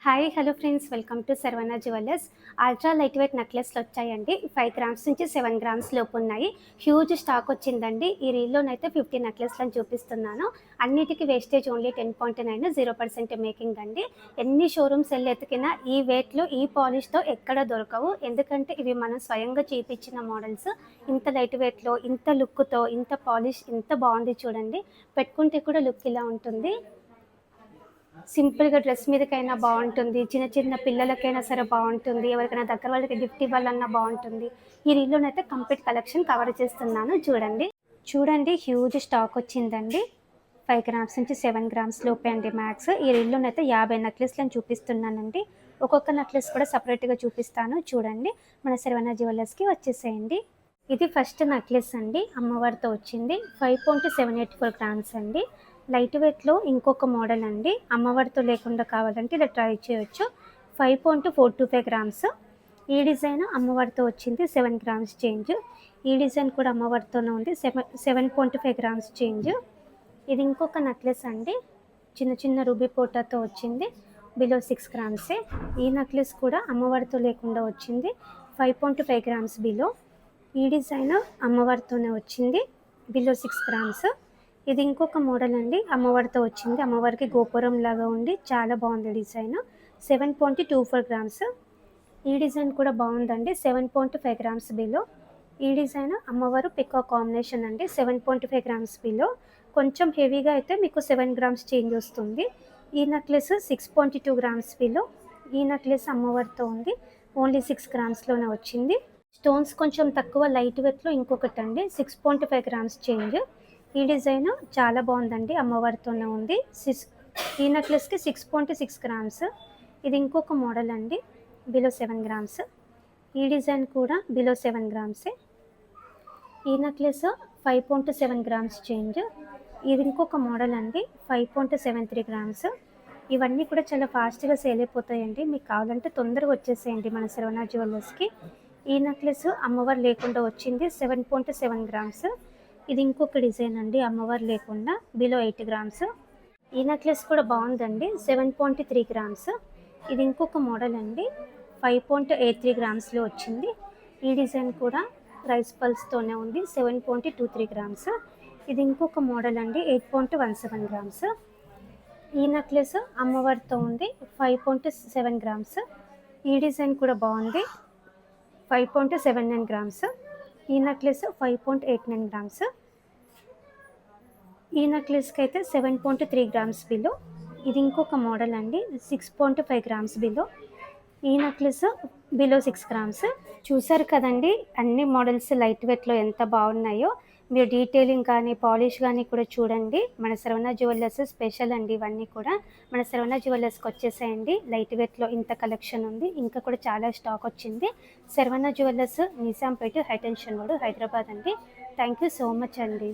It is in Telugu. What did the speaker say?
Hi hello friends, welcome to Saravana jewellers. Ultra light weight నెక్లెస్లు వచ్చాయండి. 5 గ్రామ్స్ నుంచి 7 గ్రామ్స్ లోపు ఉన్నాయి. హ్యూజ్ స్టాక్ వచ్చిందండి. ఈ రీల్లోనైతే 50 నెక్లెస్లను చూపిస్తున్నాను. అన్నిటికీ వేస్టేజ్ ఓన్లీ 10.9, 0% మేకింగ్ అండి. ఎన్ని షోరూమ్స్ వెళ్ళి ఎతికినా ఈ వెయిట్లో ఈ పాలిష్తో ఎక్కడ దొరకవు. ఎందుకంటే ఇవి మనం స్వయంగా చేయించిన మోడల్స్. ఇంత లైట్ వెయిట్లో, ఇంత లుక్తో, ఇంత పాలిష్, ఇంత బాగుంది చూడండి. పెట్టుకుంటే కూడా లుక్ ఇలా ఉంటుంది. సింపుల్‌గా డ్రెస్ మీదకైనా బావుంటుంది. చిన్న చిన్న పిల్లలకైనా సరే బావుంటుంది. ఎవరికైనా దగ్గర వాళ్ళకి గిఫ్ట్ ఇవ్వాలన్నా బావుంటుంది. ఈ రీల్‌లోనైతే కంప్లీట్ కలెక్షన్ కవర్ చేస్తున్నాను చూడండి. చూడండి, హ్యూజ్ స్టాక్ వచ్చిందండి. 5 గ్రామ్స్ నుంచి 7 గ్రామ్స్ లోపే అండి మ్యాక్స్. ఈ రీల్‌లోనైతే 50 నెక్లెస్‌లను చూపిస్తున్నానండి. ఒక్కొక్క నెక్లెస్ కూడా సెపరేట్‌గా చూపిస్తాను చూడండి. మన శరవణ జ్యువెలర్స్‌కి వచ్చేసేయండి. ఇది ఫస్ట్ నెక్లెస్ అండి. అమ్మవారితో వచ్చింది. 5.784 గ్రామ్స్ అండి. లైట్ వెయిట్లో ఇంకొక మోడల్ అండి. అమ్మవారితో లేకుండా కావాలంటే ఇలా ట్రై చేయొచ్చు. 5.425 గ్రామ్స్. ఈ డిజైన్ అమ్మవారితో వచ్చింది. 7 గ్రామ్స్ చేంజ్. ఈ డిజైన్ కూడా అమ్మవారితోనే ఉంది. 7.5 గ్రామ్స్ చేంజ్. ఇది ఇంకొక నెక్లెస్ అండి. చిన్న చిన్న రూబీ పోటాతో వచ్చింది. బిలో 6 గ్రామ్సే. ఈ నెక్లెస్ కూడా అమ్మవారితో లేకుండా వచ్చింది. 5.5 గ్రామ్స్ బిలో. ఈ డిజైన్ అమ్మవారితోనే వచ్చింది. Below 6 grams. ఇది ఇంకొక మోడల్ అండి. అమ్మవారితో వచ్చింది. అమ్మవారికి గోపురం లాగా ఉండి చాలా బాగుంది డిజైన్. 7.24 గ్రామ్స్. ఈ డిజైన్ కూడా బాగుందండి. 7.5 గ్రామ్స్ బిలో. ఈ డిజైన్ అమ్మవారు పికాక్ కాంబినేషన్ అండి. 7.5 గ్రామ్స్ బిలో. కొంచెం హెవీగా అయితే మీకు 7 గ్రామ్స్ చేంజ్ వస్తుంది. ఈ నెక్లెస్ 6.2 గ్రామ్స్ బిలో. ఈ నెక్లెస్ అమ్మవారితో ఉంది. ఓన్లీ 6 గ్రామ్స్లోనే వచ్చింది. స్టోన్స్ కొంచెం తక్కువ లైట్ వెయిట్లో ఇంకొకటి అండి. 6.5 గ్రామ్స్ చేంజ్. ఈ డిజైన్ చాలా బాగుందండి. అమ్మవారితోనే ఉంది. ఈ నెక్లెస్కి 6.6 గ్రామ్స్. ఇది ఇంకొక మోడల్ అండి. Below 7 grams. ఈ డిజైన్ కూడా బిలో 7 గ్రామ్సే. ఈ నెక్లెస్ 5.7 గ్రామ్స్ చేంజ్. ఇది ఇంకొక మోడల్ అండి. 5.73 గ్రామ్స్. ఇవన్నీ కూడా చాలా ఫాస్ట్గా సేల్ అయిపోతాయండి. మీకు కావాలంటే తొందరగా వచ్చేసేయండి మన శరవణ జ్యువెలర్స్కి. ఈ నెక్లెస్ అమ్మవారు లేకుండా వచ్చింది. 7.7 గ్రామ్స్. ఇది ఇంకొక డిజైన్ అండి. అమ్మవారు లేకుండా బిలో 8 గ్రామ్స్. ఈ నెక్లెస్ కూడా బాగుందండి. 7.3 గ్రామ్స్. ఇది ఇంకొక మోడల్ అండి. 5.83 గ్రామ్స్లో వచ్చింది. ఈ డిజైన్ కూడా రైస్ పల్స్తోనే ఉంది. 7.23 గ్రామ్స్. ఇది ఇంకొక మోడల్ అండి. 8.17 గ్రామ్స్. ఈ నెక్లెస్ అమ్మవారితో ఉంది. 5.7 గ్రామ్స్. ఈ డిజైన్ కూడా బాగుంది. 5.79 గ్రామ్స్. ఈ నెక్లెస్ 5.89 గ్రామ్స్. ఈ నెక్లెస్కి అయితే 7.3 గ్రామ్స్ బిలో. ఇది ఇంకొక మోడల్ అండి. 6.5 గ్రామ్స్ బిలో. ఈ నెక్లెస్ బిలో 6 గ్రామ్స్. చూసారు కదండి, అన్ని మోడల్స్ లైట్ వెయిట్లో ఎంత బాగున్నాయో. మీరు డీటెయిలింగ్ కానీ పాలిష్ కానీ కూడా చూడండి. మన శరవణ జ్యువెలర్స్ స్పెషల్ అండి ఇవన్నీ కూడా. మన శరవణ జ్యువెలర్స్కి వచ్చేసేయండి. లైట్ వెయిట్లో ఇంత కలెక్షన్ ఉంది. ఇంకా కూడా చాలా స్టాక్ వచ్చింది. Saravana jewellers, Nizampet, high tension road, Hyderabad అండి. థ్యాంక్ యూ సో మచ్ అండి.